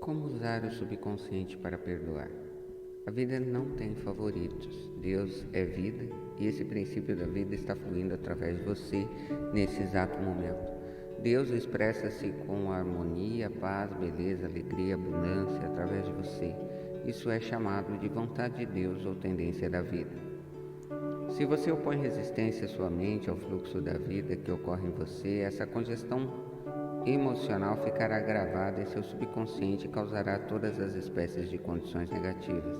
Como usar o subconsciente para perdoar? A vida não tem favoritos. Deus é vida e esse princípio da vida está fluindo através de você nesse exato momento. Deus expressa-se com harmonia, paz, beleza, alegria, abundância através de você. Isso é chamado de vontade de Deus ou tendência da vida. Se você opõe resistência à sua mente ao fluxo da vida que ocorre em você, essa congestão emocional ficará gravada em seu subconsciente e causará todas as espécies de condições negativas.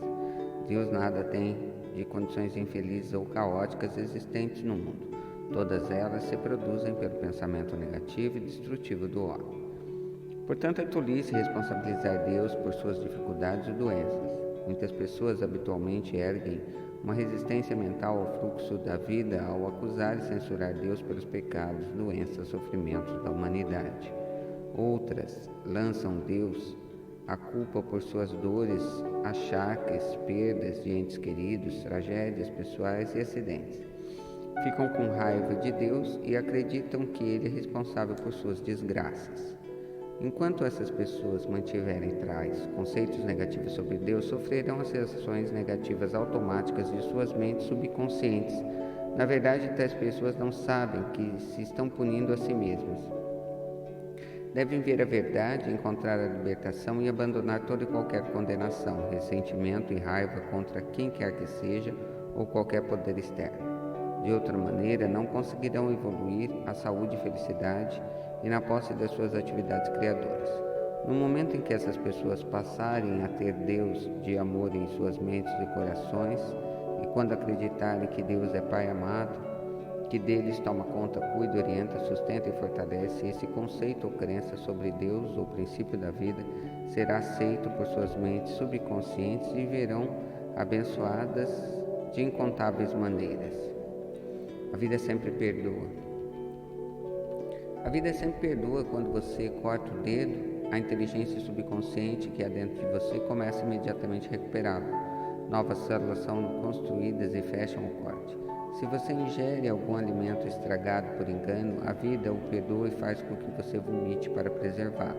Deus nada tem de condições infelizes ou caóticas existentes no mundo. Todas elas se produzem pelo pensamento negativo e destrutivo do homem. Portanto, é tolice responsabilizar Deus por suas dificuldades e doenças. Muitas pessoas habitualmente erguem uma resistência mental ao fluxo da vida ao acusar e censurar Deus pelos pecados, doenças, sofrimentos da humanidade. Outras lançam Deus a culpa por suas dores, achaques, perdas de entes queridos, tragédias pessoais e acidentes. Ficam com raiva de Deus e acreditam que Ele é responsável por suas desgraças. Enquanto essas pessoas mantiverem atrás conceitos negativos sobre Deus, sofrerão as reações negativas automáticas de suas mentes subconscientes. Na verdade, tais pessoas não sabem que se estão punindo a si mesmas. Devem ver a verdade, encontrar a libertação e abandonar toda e qualquer condenação, ressentimento e raiva contra quem quer que seja ou qualquer poder externo. De outra maneira, não conseguirão evoluir a saúde e felicidade e na posse das suas atividades criadoras. No momento em que essas pessoas passarem a ter Deus de amor em suas mentes e corações, e quando acreditarem que Deus é Pai amado, que deles toma conta, cuida, orienta, sustenta e fortalece, esse conceito ou crença sobre Deus ou princípio da vida será aceito por suas mentes subconscientes e verão abençoadas de incontáveis maneiras. A vida sempre perdoa. A vida sempre perdoa quando você corta o dedo, a inteligência subconsciente que há dentro de você começa imediatamente a recuperá-lo. Novas células são construídas e fecham o corte. Se você ingere algum alimento estragado por engano, a vida o perdoa e faz com que você vomite para preservá-lo.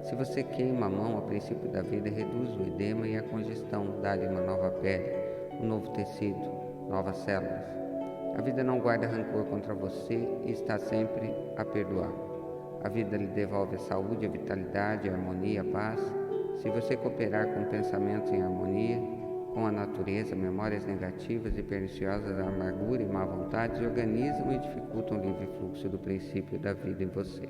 Se você queima a mão, a princípio da vida reduz o edema e a congestão, dá-lhe uma nova pele, um novo tecido, novas células. A vida não guarda rancor contra você e está sempre a perdoar. A vida lhe devolve a saúde, a vitalidade, a harmonia, a paz. Se você cooperar com pensamentos em harmonia, com a natureza, memórias negativas e perniciosas da amargura e má vontade organizam e dificultam o livre fluxo do princípio da vida em você.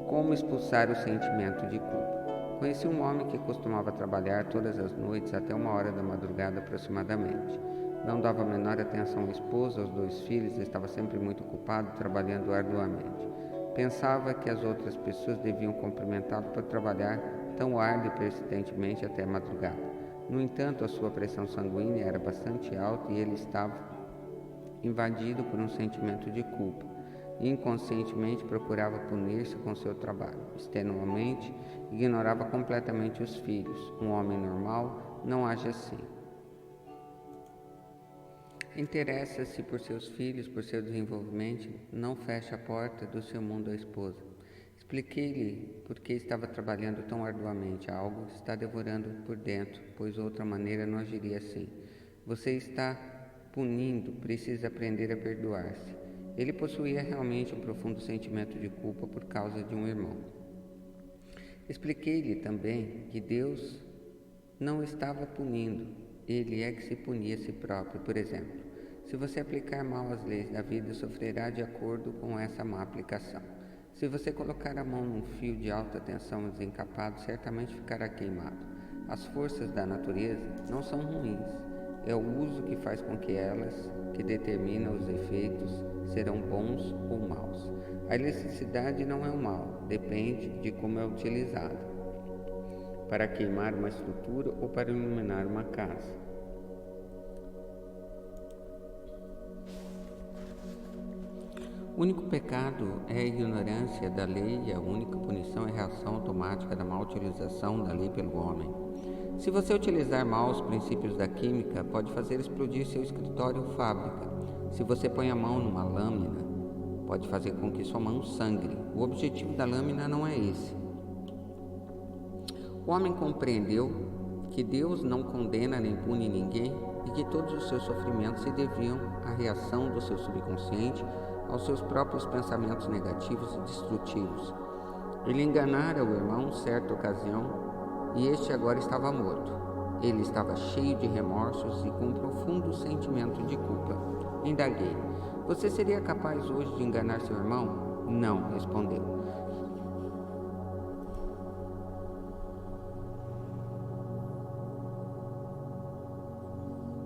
Como expulsar o sentimento de culpa? Conheci um homem que costumava trabalhar todas as noites até 1h da madrugada aproximadamente. Não dava a menor atenção à esposa, aos 2 filhos, estava sempre muito ocupado, trabalhando arduamente. Pensava que as outras pessoas deviam cumprimentá-lo por trabalhar tão árduo e persistentemente até a madrugada. No entanto, a sua pressão sanguínea era bastante alta e ele estava invadido por um sentimento de culpa. Inconscientemente procurava punir-se com seu trabalho. Extenuamente, ignorava completamente os filhos. Um homem normal não age assim. Interessa-se por seus filhos, por seu desenvolvimento, não fecha a porta do seu mundo à esposa. Expliquei-lhe por que estava trabalhando tão arduamente, algo está devorando por dentro, pois outra maneira não agiria assim. Você está punindo, precisa aprender a perdoar-se. Ele possuía realmente um profundo sentimento de culpa por causa de um irmão. Expliquei-lhe também que Deus não estava punindo, ele é que se punia a si próprio. Por exemplo, se você aplicar mal as leis da vida, sofrerá de acordo com essa má aplicação. Se você colocar a mão num fio de alta tensão desencapado, certamente ficará queimado. As forças da natureza não são ruins, é o uso que faz com que elas, que determina os efeitos, serão bons ou maus. A eletricidade não é um mal, depende de como é utilizada. Para queimar uma estrutura ou para iluminar uma casa. O único pecado é a ignorância da lei e a única punição é a reação automática da má utilização da lei pelo homem. Se você utilizar mal os princípios da química, pode fazer explodir seu escritório ou fábrica. Se você põe a mão numa lâmina, pode fazer com que sua mão sangre. O objetivo da lâmina não é esse. O homem compreendeu que Deus não condena nem pune ninguém e que todos os seus sofrimentos se deviam à reação do seu subconsciente aos seus próprios pensamentos negativos e destrutivos. Ele enganara o irmão certa ocasião e este agora estava morto. Ele estava cheio de remorsos e com um profundo sentimento de culpa. Indaguei: você seria capaz hoje de enganar seu irmão? Não, respondeu.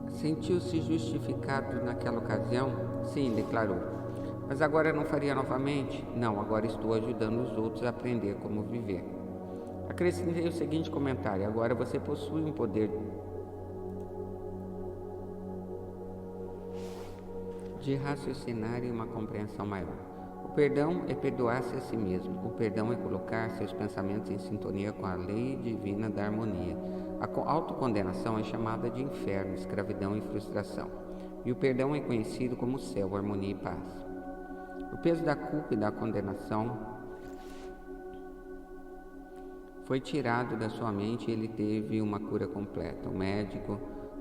Sentiu-se justificado naquela ocasião? Sim, declarou. Mas agora não faria novamente? Não, agora estou ajudando os outros a aprender como viver. Acrescentei o seguinte comentário: agora você possui um poder de raciocinar e uma compreensão maior. O perdão é perdoar-se a si mesmo. O perdão é colocar seus pensamentos em sintonia com a lei divina da harmonia. A autocondenação é chamada de inferno, escravidão e frustração. E o perdão é conhecido como céu, harmonia e paz. O peso da culpa e da condenação foi tirado da sua mente e ele teve uma cura completa. O médico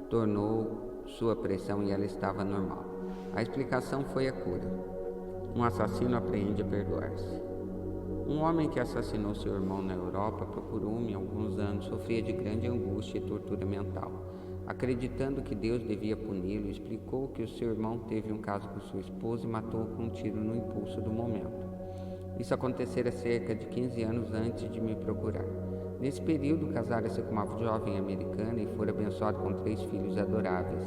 tornou sua pressão e ela estava normal. A explicação foi a cura. Um assassino aprende a perdoar-se. Um homem que assassinou seu irmão na Europa procurou-me há alguns anos, sofria de grande angústia e tortura mental. Acreditando que Deus devia puni-lo, explicou que o seu irmão teve um caso com sua esposa e matou-o com um tiro no impulso do momento. Isso acontecera cerca de 15 anos antes de me procurar. Nesse período, casara-se com uma jovem americana e fora abençoado com 3 filhos adoráveis.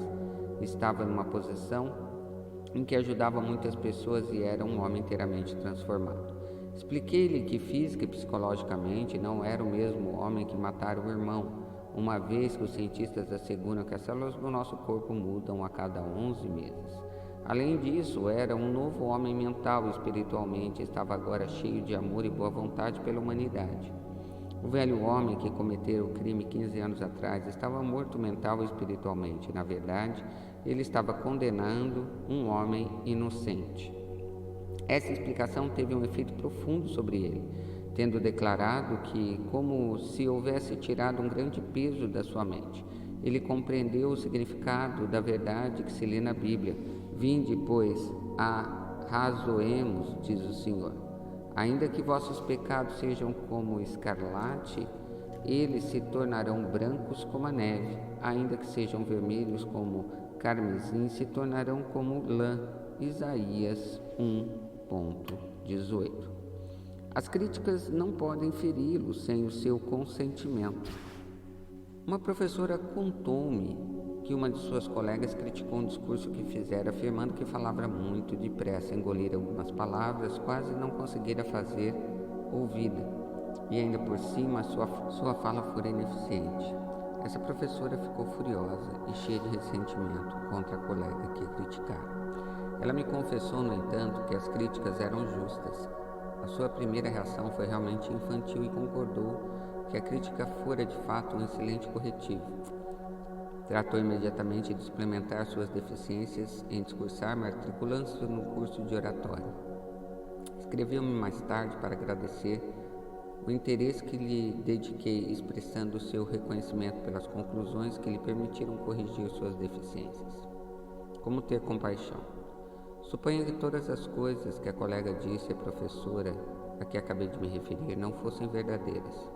Estava numa posição em que ajudava muitas pessoas e era um homem inteiramente transformado. Expliquei-lhe que física e psicologicamente não era o mesmo homem que matara o irmão, uma vez que os cientistas asseguram que as células do nosso corpo mudam a cada 11 meses. Além disso, era um novo homem mental e espiritualmente, estava agora cheio de amor e boa vontade pela humanidade. O velho homem que cometera o crime 15 anos atrás estava morto mental e espiritualmente. Na verdade, ele estava condenando um homem inocente. Essa explicação teve um efeito profundo sobre ele, tendo declarado que, como se houvesse tirado um grande peso da sua mente, ele compreendeu o significado da verdade que se lê na Bíblia. Vinde, pois, arrazoemos, diz o Senhor. Ainda que vossos pecados sejam como escarlate, eles se tornarão brancos como a neve. Ainda que sejam vermelhos como carmesim, se tornarão como lã. Isaías 1:18. As críticas não podem feri-lo sem o seu consentimento. Uma professora contou-me que uma de suas colegas criticou um discurso que fizera, afirmando que falava muito depressa, engolira algumas palavras, quase não conseguira fazer ouvida, e ainda por cima sua fala fora ineficiente. Essa professora ficou furiosa e cheia de ressentimento contra a colega que a criticara. Ela me confessou, no entanto, que as críticas eram justas. A sua primeira reação foi realmente infantil e concordou que a crítica fora de fato um excelente corretivo. Tratou imediatamente de suplementar suas deficiências em discursar, matriculando-se no curso de oratória. Escreveu-me mais tarde para agradecer o interesse que lhe dediquei, expressando o seu reconhecimento pelas conclusões que lhe permitiram corrigir suas deficiências. Como ter compaixão? Suponha que todas as coisas que a colega disse à professora a que acabei de me referir não fossem verdadeiras.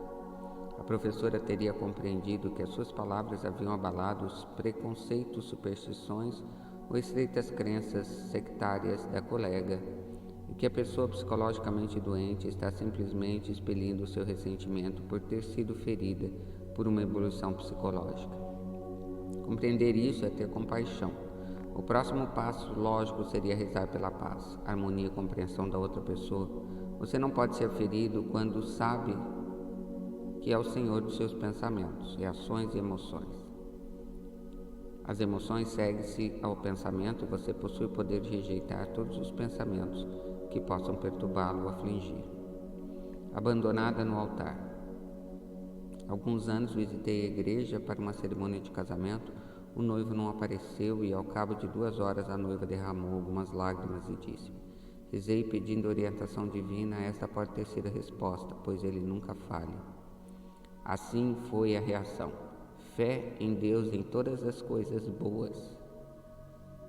A professora teria compreendido que as suas palavras haviam abalado os preconceitos, superstições ou estreitas crenças sectárias da colega e que a pessoa psicologicamente doente está simplesmente expelindo o seu ressentimento por ter sido ferida por uma evolução psicológica. Compreender isso é ter compaixão. O próximo passo lógico seria rezar pela paz, harmonia e compreensão da outra pessoa. Você não pode ser ferido quando sabe que é o Senhor dos seus pensamentos, reações e emoções. As emoções seguem-se ao pensamento e você possui o poder de rejeitar todos os pensamentos que possam perturbá-lo ou afligir. Abandonada no altar. Alguns anos visitei a igreja para uma cerimônia de casamento. O noivo não apareceu e, ao cabo de 2 horas, a noiva derramou algumas lágrimas e disse-me: rezei pedindo orientação divina, esta pode ter sido a resposta, pois ele nunca falha. Assim foi a reação: fé em Deus em todas as coisas boas.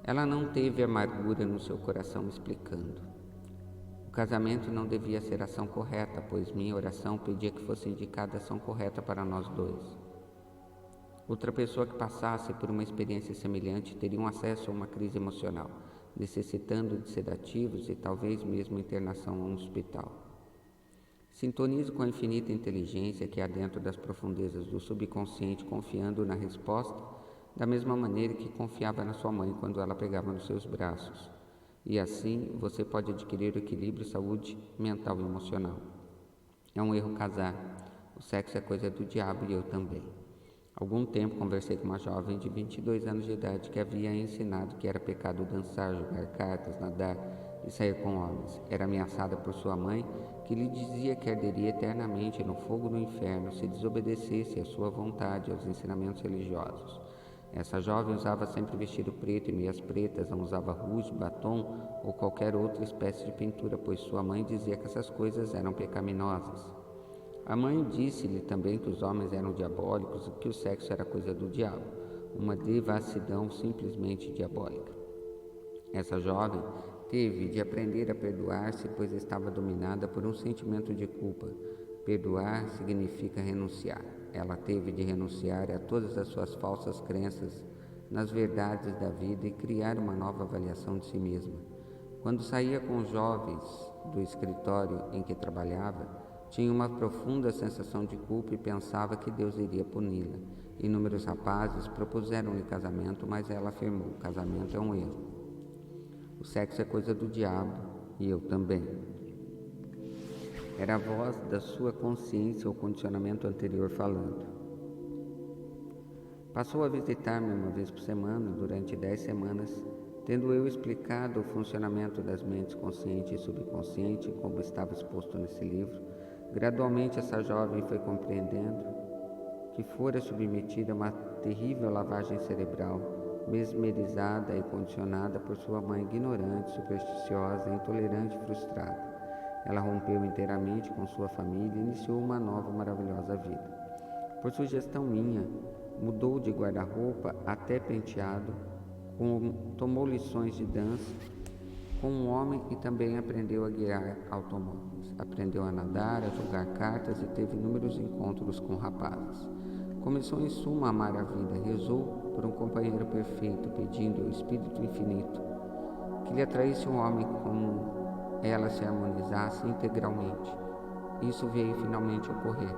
Ela não teve amargura no seu coração explicando. O casamento não devia ser a ação correta, pois minha oração pedia que fosse indicada a ação correta para nós dois. Outra pessoa que passasse por uma experiência semelhante teria um acesso a uma crise emocional, necessitando de sedativos e talvez mesmo internação a um hospital. Sintonizo com a infinita inteligência que há dentro das profundezas do subconsciente, confiando na resposta da mesma maneira que confiava na sua mãe quando ela pegava nos seus braços. E assim você pode adquirir o equilíbrio e saúde mental e emocional. É um erro casar. O sexo é coisa do diabo e eu também. Há algum tempo conversei com uma jovem de 22 anos de idade que havia ensinado que era pecado dançar, jogar cartas, nadar e sair com homens. Era ameaçada por sua mãe, que lhe dizia que arderia eternamente no fogo do inferno se desobedecesse à sua vontade e aos ensinamentos religiosos. Essa jovem usava sempre vestido preto e meias pretas, não usava rouge, batom ou qualquer outra espécie de pintura, pois sua mãe dizia que essas coisas eram pecaminosas. A mãe disse-lhe também que os homens eram diabólicos e que o sexo era coisa do diabo, uma devassidão simplesmente diabólica. Essa jovem teve de aprender a perdoar-se, pois estava dominada por um sentimento de culpa. Perdoar significa renunciar. Ela teve de renunciar a todas as suas falsas crenças nas verdades da vida e criar uma nova avaliação de si mesma. Quando saía com os jovens do escritório em que trabalhava, tinha uma profunda sensação de culpa e pensava que Deus iria puni-la. Inúmeros rapazes propuseram-lhe casamento, mas ela afirmou: o casamento é um erro. O sexo é coisa do diabo e eu também. Era a voz da sua consciência ou condicionamento anterior falando. Passou a visitar-me uma vez por semana, durante 10 semanas, tendo eu explicado o funcionamento das mentes consciente e subconsciente, como estava exposto nesse livro. Gradualmente essa jovem foi compreendendo que fora submetida a uma terrível lavagem cerebral, mesmerizada e condicionada por sua mãe ignorante, supersticiosa, intolerante e frustrada. Ela rompeu inteiramente com sua família e iniciou uma nova maravilhosa vida. Por sugestão minha, mudou de guarda-roupa até penteado, tomou lições de dança com um homem e também aprendeu a guiar automóveis. Aprendeu a nadar, a jogar cartas e teve inúmeros encontros com rapazes. Começou em suma a amar a vida, rezou por um companheiro perfeito, pedindo ao Espírito Infinito que lhe atraísse um homem como ela se harmonizasse integralmente. Isso veio finalmente ocorrer.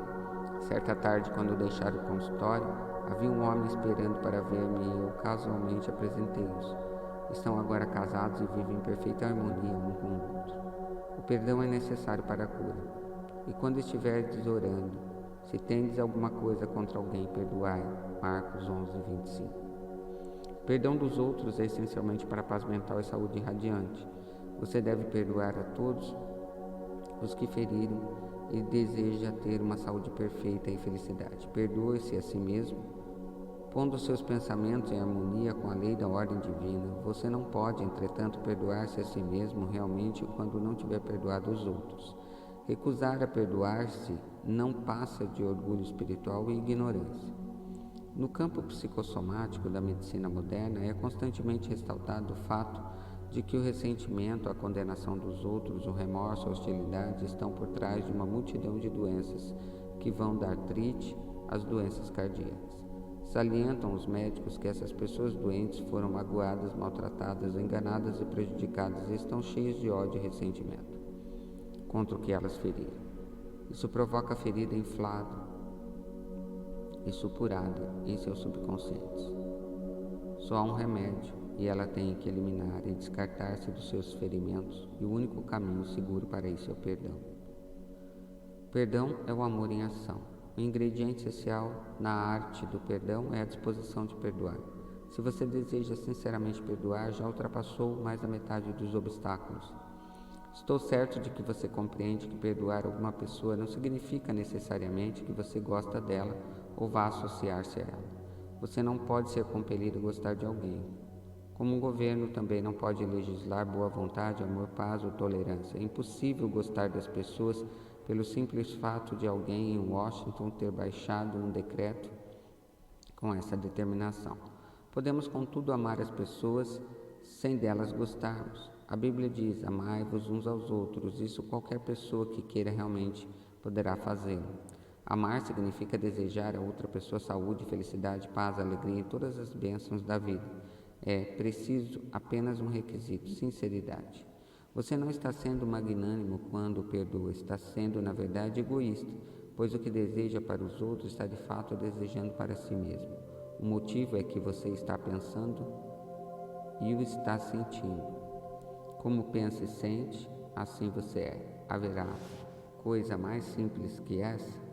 Certa tarde, quando deixaram o consultório, havia um homem esperando para ver-me e eu casualmente apresentei-os. Estão agora casados e vivem em perfeita harmonia um com o outro. O perdão é necessário para a cura. E quando estiverdes orando, se tendes alguma coisa contra alguém, perdoai. Marcos 11:25. Perdão dos outros é essencialmente para a paz mental e saúde irradiante. Você deve perdoar a todos os que feriram e deseja ter uma saúde perfeita e felicidade. Perdoe-se a si mesmo, pondo seus pensamentos em harmonia com a lei da ordem divina. Você não pode, entretanto, perdoar-se a si mesmo realmente quando não tiver perdoado os outros. Recusar a perdoar-se não passa de orgulho espiritual e ignorância. No campo psicossomático da medicina moderna, é constantemente ressaltado o fato de que o ressentimento, a condenação dos outros, o remorso, a hostilidade estão por trás de uma multidão de doenças que vão da artrite às doenças cardíacas. Salientam os médicos que essas pessoas doentes foram magoadas, maltratadas, enganadas e prejudicadas e estão cheias de ódio e ressentimento contra o que elas feriram. Isso provoca ferida inflada e supurada em seus subconscientes. Só há um remédio e ela tem que eliminar e descartar-se dos seus ferimentos, e o único caminho seguro para isso é o perdão. O perdão é o amor em ação. O ingrediente essencial na arte do perdão é a disposição de perdoar. Se você deseja sinceramente perdoar, já ultrapassou mais da metade dos obstáculos. Estou certo de que você compreende que perdoar alguma pessoa não significa necessariamente que você gosta dela ou vá associar-se a ela. Você não pode ser compelido a gostar de alguém. Como um governo também não pode legislar boa vontade, amor, paz ou tolerância. É impossível gostar das pessoas pelo simples fato de alguém em Washington ter baixado um decreto com essa determinação. Podemos, contudo, amar as pessoas sem delas gostarmos. A Bíblia diz: amai-vos uns aos outros. Isso qualquer pessoa que queira realmente poderá fazê-lo. Amar significa desejar a outra pessoa saúde, felicidade, paz, alegria e todas as bênçãos da vida. É preciso apenas um requisito: sinceridade. Você não está sendo magnânimo quando perdoa, está sendo, na verdade, egoísta, pois o que deseja para os outros está de fato desejando para si mesmo. O motivo é que você está pensando e o está sentindo. Como pensa e sente, assim você é. Haverá coisa mais simples que essa?